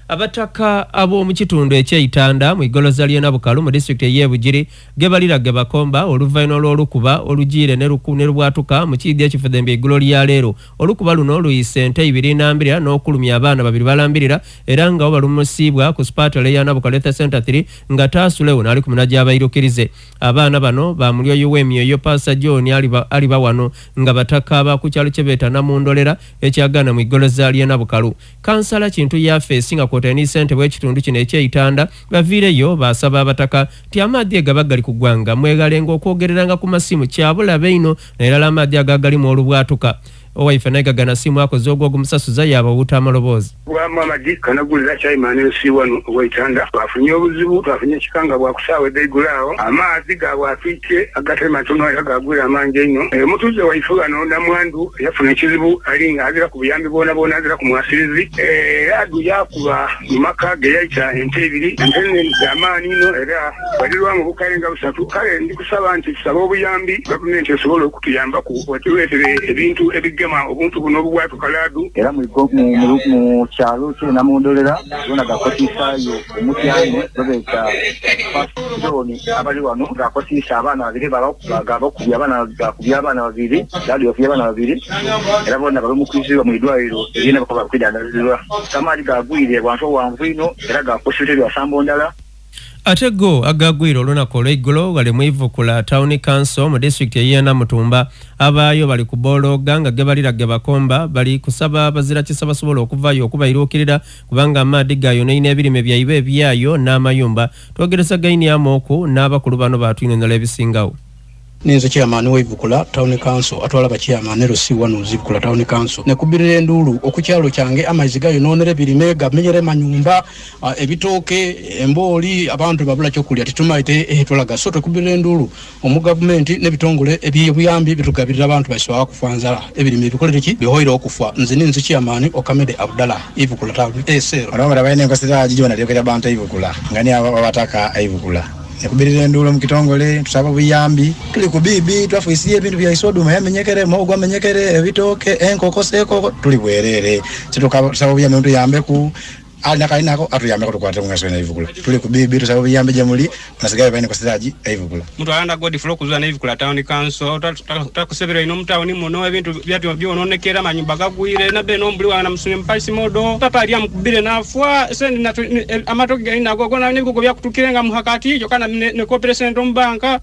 Abataka ab'omu kitundu eky'Itanda mu igoloza ly'e Nabukalu mu district y'e Bugiri gebalira gebakomba oluvaino olw'olukuba olugiire ne lubwatuka mu kiidi ekifudembe iggulo lya leero. Olukuba luno luyise ente 22 n'okulumya abaana 2 balambirira era nga balumusiibwa ku Spartal ya Nabukalu Health Center 3 nga taasulewo n'ali ku munaja abayirukirize. Abaana bano ba mulyoyo w'emyoyo Pastor John aliba wano nga bataka ba ku kyalo kyebeeta Namundolera ekyagana mu igoloza ly'e Nabukalu. Kansala Kintu Yafeesi nga koteni sente bw'ekitundu kino eky'Itanda baviireyo basaba abataka ti amaadhi agabagali ku ggwanga mwegalenga okwogereranga ku masimu kyabulabe ino naye amaadhi agagali mu olubwatuka. Owaife naigagana simu akoze ogw'ogumusasuza yabawuuta amaloboozi. Amadi kanagulira Chairman C1 w'Itanda twafunye obuzibu twafunye ekikanga bwakusaawa eddayigulaawo amaadhi gabwatwike agatema matono era gagwira amangi ennyo. Mutuuze waife wano Namwandu yafuna ekizibu alinga azira ku buyambi boona azira ku mwasirizi adu yakuba mu maka ge yayita ente 2 ente z'amaanyi ino era balirwamu bukalenga busatu. Kale ndikusaba nti tusaba obuyambi gavumenti esobole okutuyamba ku wetuleetere ebintu ebigema obuntu buno obubwatuka laadu era mu kyalo kye Namundolera zona gakotisaayo omutyane babeeta pasitoni abali wano gakotiisa abaana 2 bagakubya abaana 2 laadu yafubya abaana 2 era bonna balumukwizibwa mu idwaliro erina bakoba kwidandarizibwa kamaali gagwire abantu wanvu ino era gakositebwa sambo ndala. Ate go agagwiro olunaku olw'eggulo gali mu Ivukula Town Council mu district y'e Namutumba abaayo bali ku boologa nga gebalira gebakomba bali kusaba abazira kisa basobola okuvaayo okubayiruukirira kubanga amaadhi gayonoona ebirime byaibe ebyayo n'amayumba. Twogereza gaini amooku n'abakulu bano batwinonera ebisingawo. Ninze chairman wa Ivukula Town Council atwala ba chairman C1 Ivukula Town Council ne kubirira endulu okukyalo kyange amaizi gayononera ebirime gamenyere manyumba ebitooke emboli abantu babula kyokulya titumaite etwalaga so tukubirira endulu omu government n'ebitongole eby'obuyambi bitugabirira abantu baswa kufanza ebirime bikolere ki bihoira okufa. Nze ninze chairman Okamede Abdallah Ivukula Town SL arabara bayine kwasira jijona lyokera abantu Ivukula ngani abataka Ivukula nekubirira endulu mu kitongole tusaba buyambi tuli ku bibi twafuisiye ebintu bya isoduma yamenyekere mogo amenyekere ebitooke enkoko seko tuli bwerere tusaba buyambi muntu yambe ku alinakalina atuyambe kutukwata kungaso na Ivukula tuli ku bibi tusaba buyambi jamuli nasigaye bayine kwasiraji Ivukula muntu alanda God flow kuzwa na Ivukula Town Council takusebera ino mutawuni muno ebintu byatu byononekera manyumba gagwire na beno mbuli wana musune mpasi modo papa ali amukubire nafwa sendi na amatoki ina gogona nibwo byakutukirenga muhakati yo kana ne cooperation banka